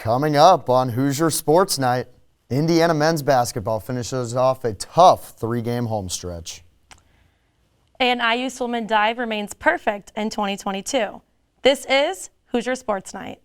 Coming up on Hoosier Sports Night, Indiana men's basketball finishes off a tough three-game home stretch. And IU swim and dive remains perfect in 2022. This is Hoosier Sports Night.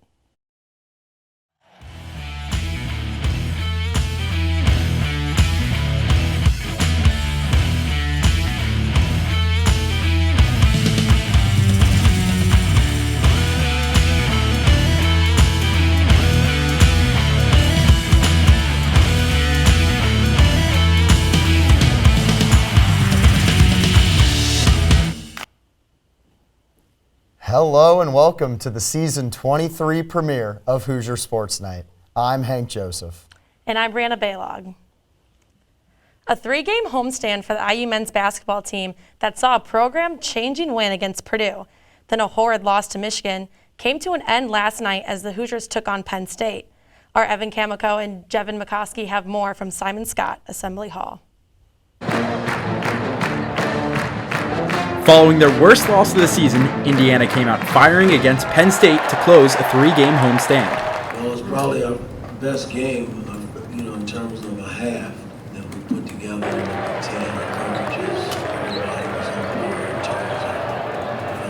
Hello and welcome to the season 23 premiere of Hoosier Sports Night. I'm Hank Joseph. And I'm Brianna Baylog. A three-game homestand for the IU men's basketball team that saw a program-changing win against Purdue, then a horrid loss to Michigan, came to an end last night as the Hoosiers took on Penn State. Our Evan Kamiko and Jevin McCoskey have more from Simon Scott, Assembly Hall. Following their worst loss of the season, Indiana came out firing against Penn State to close a three-game homestand. Well, it was probably our best game, in terms of a half that we put together in the Big Ten. Our coaches, everybody was on board in terms of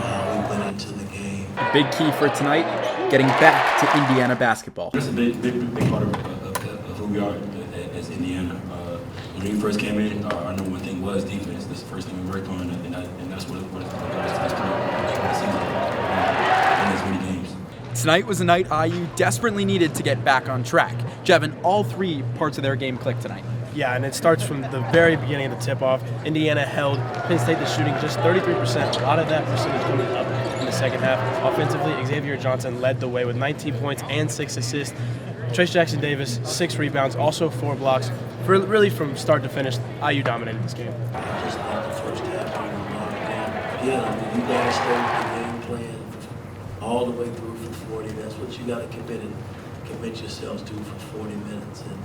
how we went into the game. A big key for tonight, getting back to Indiana basketball. It's a big part of who we are as Indiana. When we first came in, our number one thing was defense. That's the first thing we worked on, and that's what it's in as many games. Tonight was a night IU desperately needed to get back on track. Jevin, all three parts of their game clicked tonight. Yeah, and it starts from the very beginning of the tip-off. Indiana held Penn State to shooting just 33%. A lot of that percentage coming up in the second half. Offensively, Xavier Johnson led the way with 19 points and 6 assists. Trace Jackson Davis, 6 rebounds, also 4 blocks. Really, from start to finish, IU dominated this game. Just like the first half, you got to stay with the game plan all the way through for 40. That's what you got to commit yourselves to for 40 minutes. And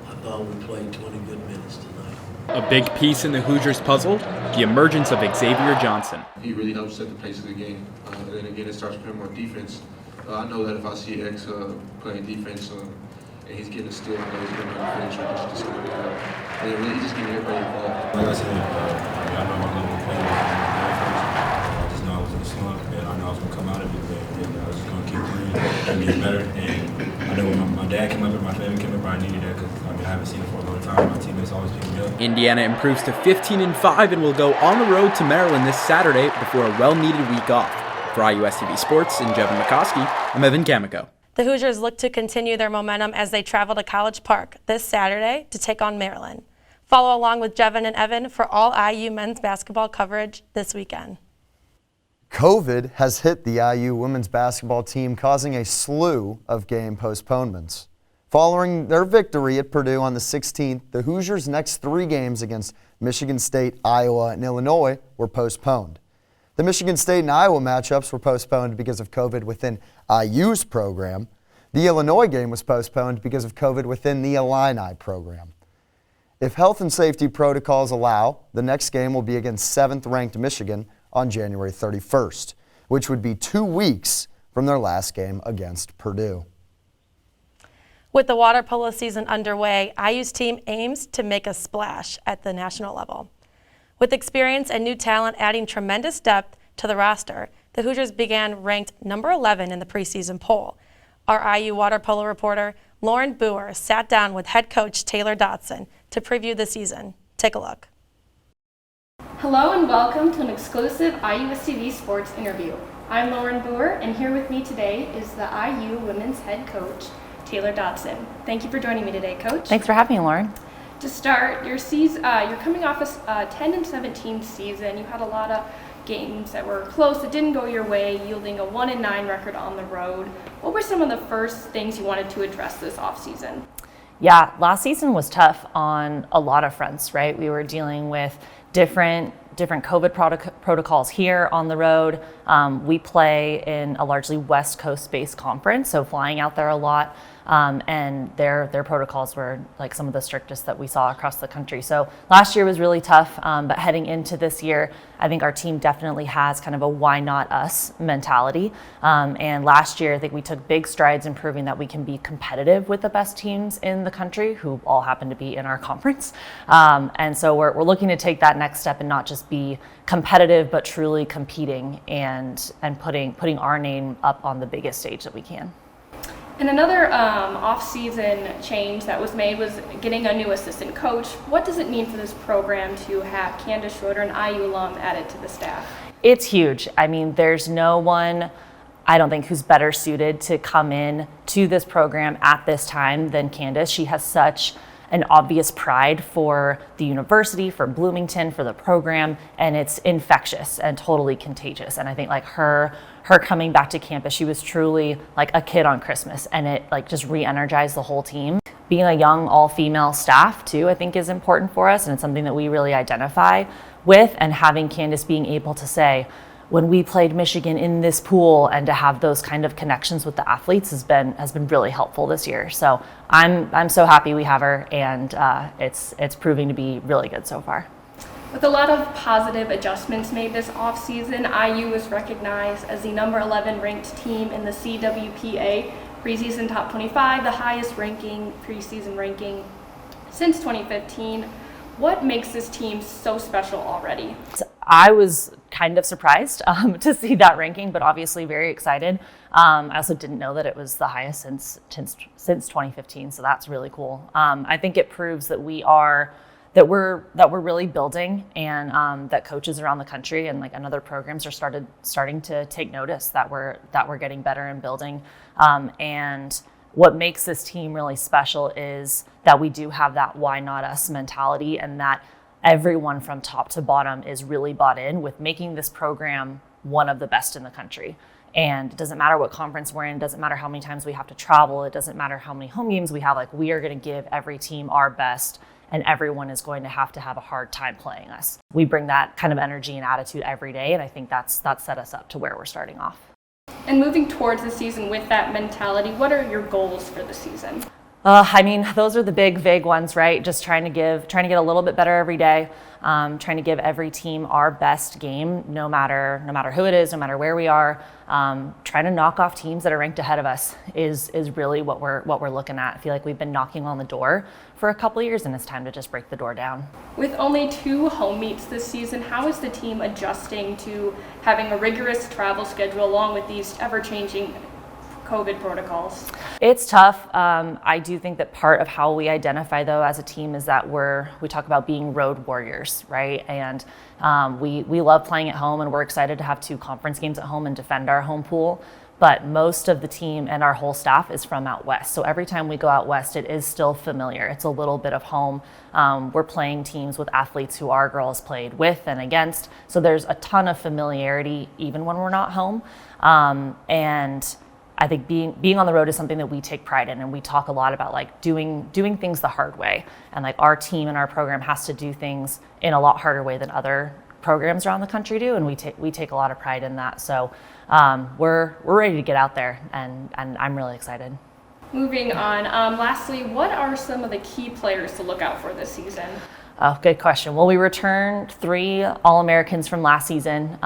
I thought we played 20 good minutes tonight. A big piece in the Hoosiers' puzzle, the emergence of Xavier Johnson. He really helps set the pace of the game. And then again, it starts with him on defense. I know that if I see X playing defense and he's getting a steal, I know he's going to finish or just going to and really, he's just getting everybody involved. Like I said, I know I'm going to play I just know I was in a slump, and I know I was going to come out of it, but I was just going to keep playing and getting better. And I know when my dad came up and my family came up, I needed that because I haven't seen it for a long time. My teammates always pick me up. Indiana improves to 15-5 and will go on the road to Maryland this Saturday before a well-needed week off. For IUSTV Sports and Jevin McCoskey, I'm Evan Kamiko. The Hoosiers look to continue their momentum as they travel to College Park this Saturday to take on Maryland. Follow along with Jevin and Evan for all IU men's basketball coverage this weekend. COVID has hit the IU women's basketball team, causing a slew of game postponements. Following their victory at Purdue on the 16th, the Hoosiers' next 3 games against Michigan State, Iowa, and Illinois were postponed. The Michigan State and Iowa matchups were postponed because of COVID within IU's program. The Illinois game was postponed because of COVID within the Illini program. If health and safety protocols allow, the next game will be against 7th-ranked Michigan on January 31st, which would be 2 weeks from their last game against Purdue. With the water polo season underway, IU's team aims to make a splash at the national level. With experience and new talent adding tremendous depth to the roster, the Hoosiers began ranked number 11 in the preseason poll. Our IU water polo reporter, Lauren Boer, sat down with head coach Taylor Dodson to preview the season. Take a look. Hello and welcome to an exclusive IUSTV Sports interview. I'm Lauren Boer, and here with me today is the IU women's head coach, Taylor Dodson. Thank you for joining me today, Coach. Thanks for having me, Lauren. To start your season, you're coming off a 10-17 season. You had a lot of games that were close, that didn't go your way, yielding a 1-9 record on the road. What were some of the first things you wanted to address this offseason? Yeah, last season was tough on a lot of fronts, right? We were dealing with different different COVID protocols here on the road. We play in a largely West Coast-based conference, so flying out there a lot. And their protocols were like some of the strictest that we saw across the country. So last year was really tough, but heading into this year, I think our team definitely has kind of a why not us mentality. And last year, I think we took big strides in proving that we can be competitive with the best teams in the country, who all happen to be in our conference. And so we're looking to take that next step and not just be competitive, but truly competing and putting our name up on the biggest stage that we can. And another off-season change that was made was getting a new assistant coach. What does it mean for this program to have Candace Schroeder, an IU alum, added to the staff? It's huge. I mean, there's no one, I don't think, who's better suited to come in to this program at this time than Candace. She has such an obvious pride for the university, for Bloomington, for the program, and it's infectious and totally contagious. And I think like her coming back to campus, she was truly like a kid on Christmas, and it like just re-energized the whole team. Being a young all-female staff too, I think is important for us, and it's something that we really identify with. And having Candace being able to say, when we played Michigan in this pool, and to have those kind of connections with the athletes has been really helpful this year. So I'm so happy we have her, and it's proving to be really good so far. With a lot of positive adjustments made this offseason, IU was recognized as the number 11 ranked team in the CWPA preseason top 25, the highest ranking preseason ranking since 2015. What makes this team so special already? I was kind of surprised to see that ranking, but obviously very excited. I also didn't know that it was the highest since 2015, so that's really cool. I think it proves that we're really building, and that coaches around the country and other programs are starting to take notice that we're getting better and building. And what makes this team really special is that we do have that why not us mentality, and that everyone from top to bottom is really bought in with making this program one of the best in the country. And it doesn't matter what conference we're in, it doesn't matter how many times we have to travel, it doesn't matter how many home games we have, we are going to give every team our best, and everyone is going to have a hard time playing us. We bring that kind of energy and attitude every day, and I think that's set us up to where we're starting off. And moving towards the season with that mentality, what are your goals for the season? I mean, those are the big, vague ones, right? Just trying to get a little bit better every day. Trying to give every team our best game, no matter who it is, no matter where we are. Trying to knock off teams that are ranked ahead of us is really what we're looking at. I feel like we've been knocking on the door for a couple of years, and it's time to just break the door down. With only 2 home meets this season, how is the team adjusting to having a rigorous travel schedule along with these ever-changing COVID protocols? It's tough. I do think that part of how we identify, though, as a team is that we talk about being road warriors, right? And we love playing at home, and we're excited to have 2 conference games at home and defend our home pool. But most of the team and our whole staff is from out west. So every time we go out west, it is still familiar. It's a little bit of home. We're playing teams with athletes who our girls played with and against. So there's a ton of familiarity even when we're not home. And I think being on the road is something that we take pride in, and we talk a lot about doing things the hard way. And our team and our program has to do things in a lot harder way than other programs around the country do, and we take a lot of pride in that. So we're ready to get out there, and I'm really excited. Moving on, lastly, what are some of the key players to look out for this season? Oh, good question. Well, we returned 3 All-Americans from last season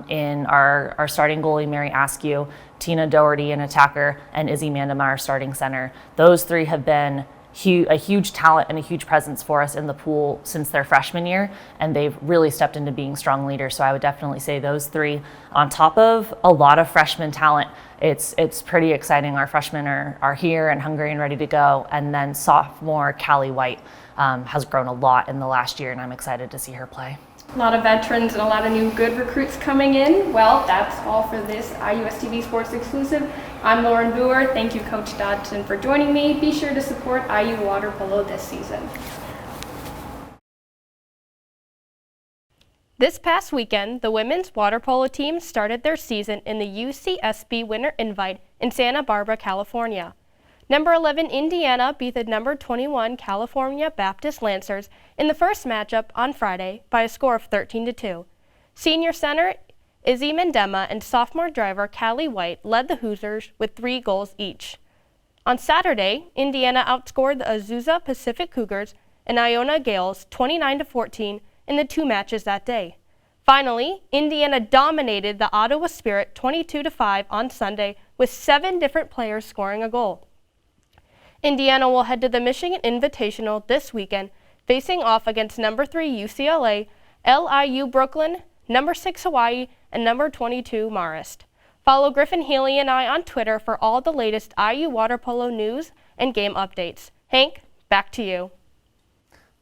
in our starting goalie, Mary Askew, Tina Doherty, an attacker, and Izzy Mandamar, starting center. Those 3 have been a huge talent and a huge presence for us in the pool since their freshman year, and they've really stepped into being strong leaders. So I would definitely say those 3, on top of a lot of freshman talent. It's pretty exciting. Our freshmen are here and hungry and ready to go. And then sophomore Callie White has grown a lot in the last year, and I'm excited to see her play. A lot of veterans and a lot of new good recruits coming in. Well, that's all for this IUSTV Sports Exclusive. I'm Lauren Boer. Thank you, Coach Dodson, for joining me. Be sure to support IU Water Polo this season. This past weekend, the women's water polo team started their season in the UCSB Winter Invite in Santa Barbara, California. Number 11 Indiana beat the number 21 California Baptist Lancers in the first matchup on Friday by a score of 13-2. Senior center Izzy Mendema and sophomore driver Callie White led the Hoosiers with 3 goals each. On Saturday, Indiana outscored the Azusa Pacific Cougars and Iona Gales 29-14 in the 2 matches that day. Finally, Indiana dominated the Ottawa Spirit 22-5 on Sunday with 7 different players scoring a goal. Indiana will head to the Michigan Invitational this weekend, facing off against number 3 UCLA, LIU Brooklyn, number 6 Hawaii, and number 22 Marist. Follow Griffin Healy and I on Twitter for all the latest IU water polo news and game updates. Hank, back to you.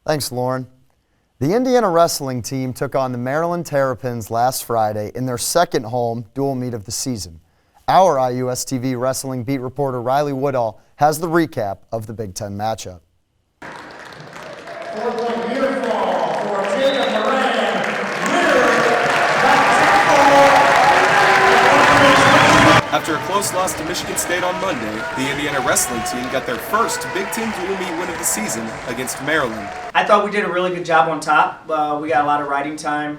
Thanks, Lauren. The Indiana wrestling team took on the Maryland Terrapins last Friday in their second home dual meet of the season. Our IUS-TV wrestling beat reporter Riley Woodall has the recap of the Big Ten matchup. After a close loss to Michigan State on Monday, the Indiana wrestling team got their first Big Ten dual meet win of the season against Maryland. I thought we did a really good job on top. We got a lot of riding time.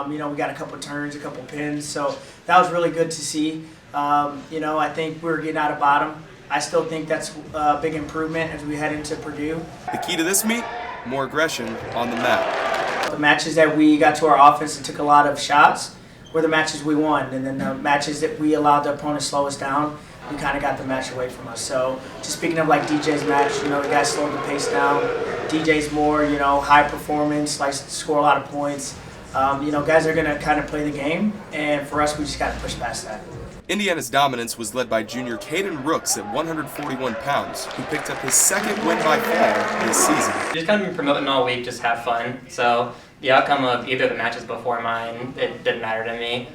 We got a couple turns, a couple pins, so that was really good to see. I think we were getting out of bottom. I still think that's a big improvement as we head into Purdue. The key to this meet, more aggression on the mat. The matches that we got to our offense and took a lot of shots were the matches we won, and then the matches that we allowed the opponent slow us down, we kind of got the match away from us. So just speaking of like DJ's match, the guy slowed the pace down. DJ's more, high performance, likes to score a lot of points. Guys are going to kind of play the game, and for us, we just got to push past that. Indiana's dominance was led by junior Caden Rooks at 141 pounds, who picked up his second win by fall this season. Just kind of been promoting all week, just have fun. So the outcome of either of the matches before mine, it didn't matter to me.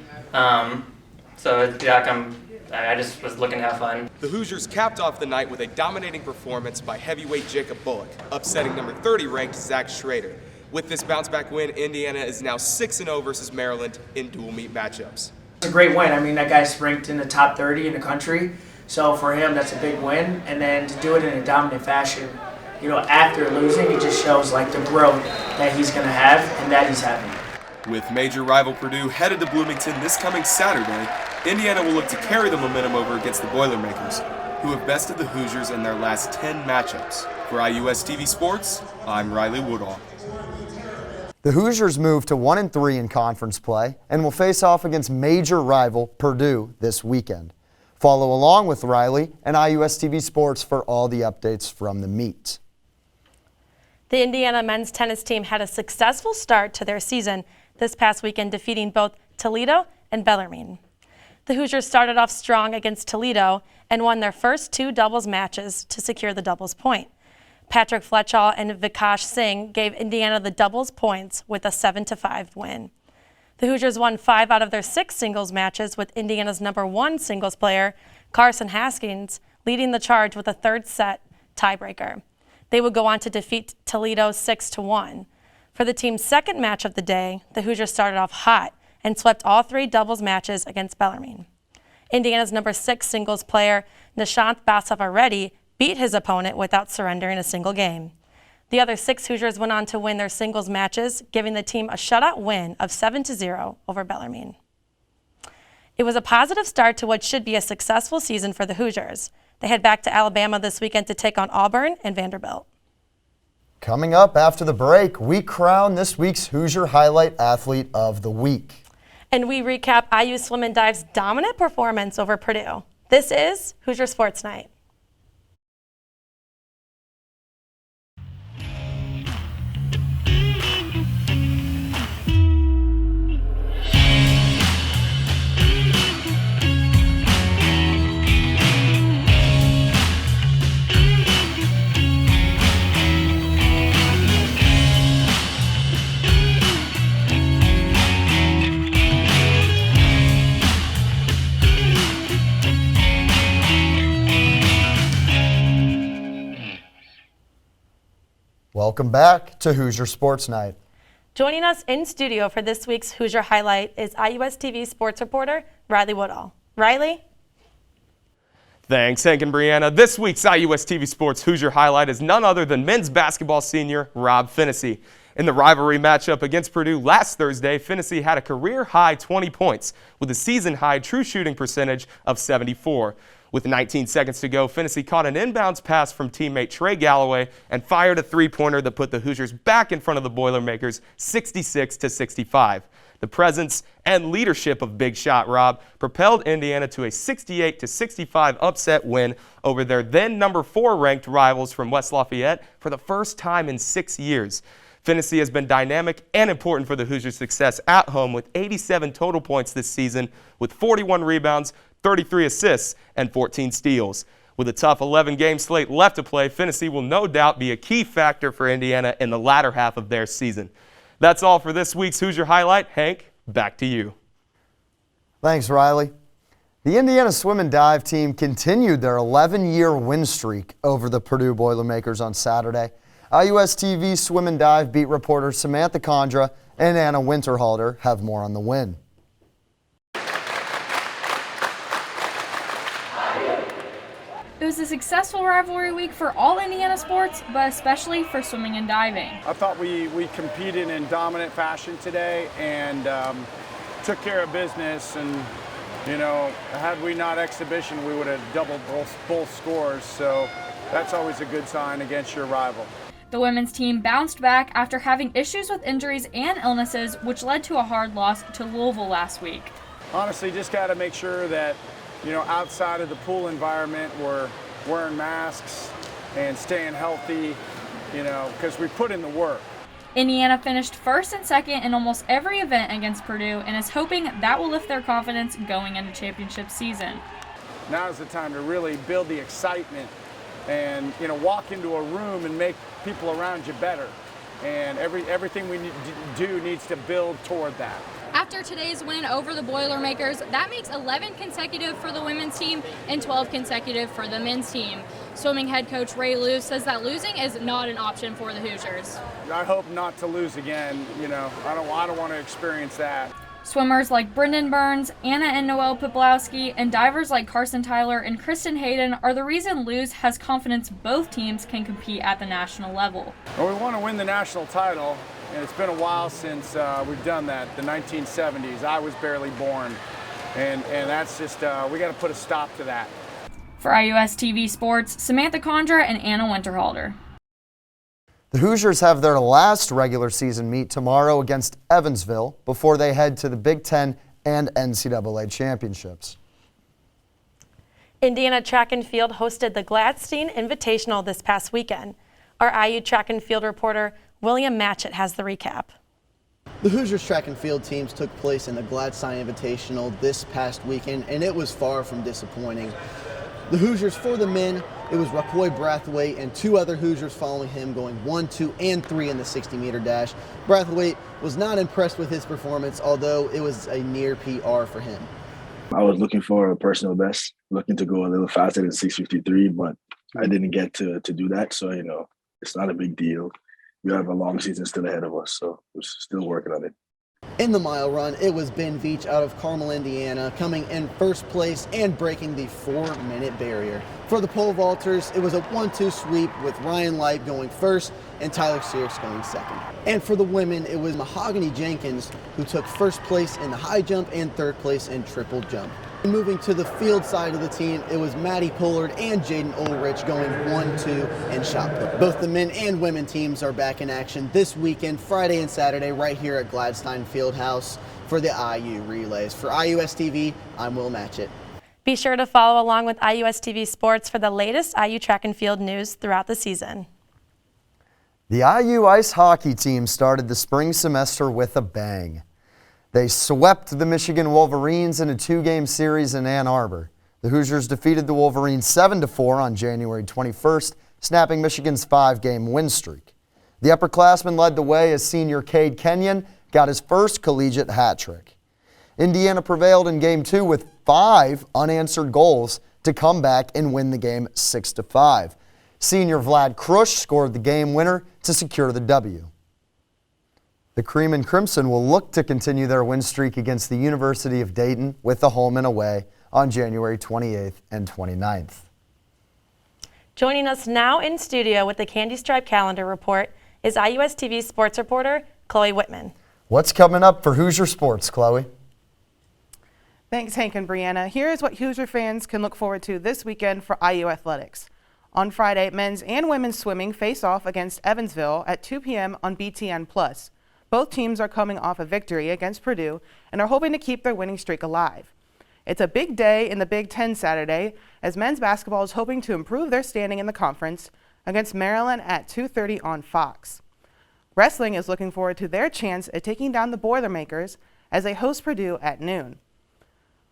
So the outcome, I just was looking to have fun. The Hoosiers capped off the night with a dominating performance by heavyweight Jacob Bullock, upsetting number 30 ranked Zach Schrader. With this bounce-back win, Indiana is now 6-0 versus Maryland in dual meet matchups. It's a great win. I mean, that guy's ranked in the top 30 in the country, so for him, that's a big win. And then to do it in a dominant fashion, after losing, it just shows like the growth that he's going to have and that he's having. With major rival Purdue headed to Bloomington this coming Saturday, Indiana will look to carry the momentum over against the Boilermakers, who have bested the Hoosiers in their last 10 matchups. For IUS-TV Sports, I'm Riley Woodall. The Hoosiers move to 1-3 in conference play and will face off against major rival Purdue this weekend. Follow along with Riley and IUS-TV Sports for all the updates from the meet. The Indiana men's tennis team had a successful start to their season this past weekend, defeating both Toledo and Bellarmine. The Hoosiers started off strong against Toledo and won their first 2 doubles matches to secure the doubles point. Patrick Fletchall and Vikash Singh gave Indiana the doubles points with a 7-5 win. The Hoosiers won 5 out of their 6 singles matches, with Indiana's number 1 singles player, Carson Haskins, leading the charge with a third set tiebreaker. They would go on to defeat Toledo 6-1. For the team's second match of the day, the Hoosiers started off hot and swept all 3 doubles matches against Bellarmine. Indiana's number 6 singles player, Nishant Basavareddy, beat his opponent without surrendering a single game. The other 6 Hoosiers went on to win their singles matches, giving the team a shutout win of 7-0 over Bellarmine. It was a positive start to what should be a successful season for the Hoosiers. They head back to Alabama this weekend to take on Auburn and Vanderbilt. Coming up after the break, we crown this week's Hoosier Highlight Athlete of the Week. And we recap IU Swim and Dive's dominant performance over Purdue. This is Hoosier Sports Nite. Welcome back to Hoosier Sports Nite. Joining us in studio for this week's Hoosier Highlight is IUS TV sports reporter Riley Woodall. Riley? Thanks, Hank and Brianna. This week's IUS TV Sports Hoosier highlight is none other than men's basketball senior Rob Finnessy. In the rivalry matchup against Purdue last Thursday, Finnessy had a career-high 20 points with a season-high true shooting percentage of 74. With 19 seconds to go, Finnessy caught an inbounds pass from teammate Trey Galloway and fired a three-pointer that put the Hoosiers back in front of the Boilermakers 66-65. The presence and leadership of Big Shot Rob propelled Indiana to a 68-65 upset win over their then number 4 ranked rivals from West Lafayette for the first time in 6 years. Finnessy has been dynamic and important for the Hoosiers' success at home with 87 total points this season with 41 rebounds, 33 assists, and 14 steals. With a tough 11-game slate left to play, Finnessy will no doubt be a key factor for Indiana in the latter half of their season. That's all for this week's Hoosier Highlight. Hank, back to you. Thanks, Riley. The Indiana swim and dive team continued their 11-year win streak over the Purdue Boilermakers on Saturday. IUS TV swim and dive beat reporters Samantha Condra and Anna Winterhalter have more on the win. It was a successful rivalry week for all Indiana sports, but especially for swimming and diving. I thought we competed in dominant fashion today and took care of business. And, you know, had we not exhibition, we would have doubled both scores. So that's always a good sign against your rival. The women's team bounced back after having issues with injuries and illnesses, which led to a hard loss to Louisville last week. Honestly, just got to make sure that, you know, outside of the pool environment, we're wearing masks and staying healthy, you know, because we put in the work. Indiana finished first and second in almost every event against Purdue and is hoping that will lift their confidence going into championship season. Now is the time to really build the excitement and, you know, walk into a room and make people around you better. And everything we do needs to build toward that. After today's win over the Boilermakers, that makes 11 consecutive for the women's team and 12 consecutive for the men's team. Swimming head coach Ray Lou says that losing is not an option for the Hoosiers. I hope not to lose again. You know, I don't want to experience that. Swimmers like Brendan Burns, Anna and Noelle Poplowski, and divers like Carson Tyler and Kristen Hayden are the reason Luz has confidence both teams can compete at the national level. Well, we want to win the national title, and it's been a while since we've done that, the 1970s. I was barely born, and that's just, we got to put a stop to that. For IUS TV Sports, Samantha Condra and Anna Winterhalter. The Hoosiers have their last regular season meet tomorrow against Evansville before they head to the Big Ten and NCAA championships. Indiana Track and Field hosted the Gladstein Invitational this past weekend. Our IU Track and Field reporter William Matchett has the recap. The Hoosiers track and field teams took place in the Gladstein Invitational this past weekend, and it was far from disappointing. The Hoosiers, for the men, it was Rakoy Brathwaite and 2 other Hoosiers following him going 1, 2, and 3 in the 60-meter dash. Brathwaite was not impressed with his performance, although it was a near PR for him. I was looking for a personal best, looking to go a little faster than 6:53, but I didn't get to do that. So, you know, it's not a big deal. We have a long season still ahead of us, so we're still working on it. In the mile run, it was Ben Veach out of Carmel, Indiana, coming in first place and breaking the 4-minute barrier. For the pole vaulters, it was a 1-2 sweep with Ryan Light going first and Tyler Sears going second. And for the women, it was Mahogany Jenkins who took first place in the high jump and third place in triple jump. Moving to the field side of the team, it was Maddie Pollard and Jaden Ulrich going 1, 2, and shot put. Both the men and women teams are back in action this weekend, Friday and Saturday, right here at Gladstein Fieldhouse for the IU Relays. For IUS TV, I'm Will Matchett. Be sure to follow along with IUS TV Sports for the latest IU Track and Field news throughout the season. The IU ice hockey team started the spring semester with a bang. They swept the Michigan Wolverines in a 2-game series in Ann Arbor. The Hoosiers defeated the Wolverines 7-4 on January 21st, snapping Michigan's 5-game win streak. The upperclassmen led the way as senior Cade Kenyon got his first collegiate hat trick. Indiana prevailed in Game 2 with 5 unanswered goals to come back and win the game 6-5. Senior Vlad Krush scored the game winner to secure the W. The Cream and Crimson will look to continue their win streak against the University of Dayton with a home and away on January 28th and 29th. Joining us now in studio with the Candy Stripe Calendar Report is IUS TV sports reporter Chloe Whitman. What's coming up for Hoosier Sports, Chloe? Thanks, Hank and Brianna. Here is what Hoosier fans can look forward to this weekend for IU athletics. On Friday, men's and women's swimming face off against Evansville at 2 p.m. on BTN+. Both teams are coming off a victory against Purdue and are hoping to keep their winning streak alive. It's a big day in the Big Ten Saturday, as men's basketball is hoping to improve their standing in the conference against Maryland at 2:30 on Fox. Wrestling is looking forward to their chance at taking down the Boilermakers as they host Purdue at noon.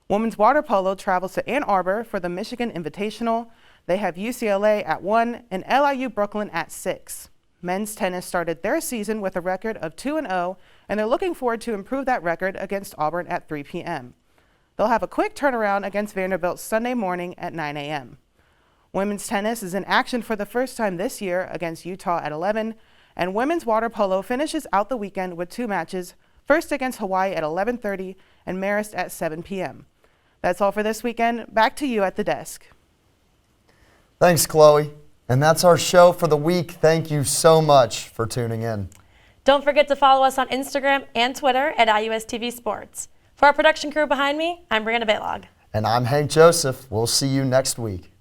Women's water polo travels to Ann Arbor for the Michigan Invitational. They have UCLA at 1 and LIU Brooklyn at 6. Men's tennis started their season with a record of 2-0, and they're looking forward to improve that record against Auburn at 3 p.m. They'll have a quick turnaround against Vanderbilt Sunday morning at 9 a.m. Women's tennis is in action for the first time this year against Utah at 11, and women's water polo finishes out the weekend with 2 matches, first against Hawaii at 11:30 and Marist at 7 p.m. That's all for this weekend. Back to you at the desk. Thanks, Chloe. And that's our show for the week. Thank you so much for tuning in. Don't forget to follow us on Instagram and Twitter at IUS TV Sports. For our production crew behind me, I'm Brianna Baylog. And I'm Hank Joseph. We'll see you next week.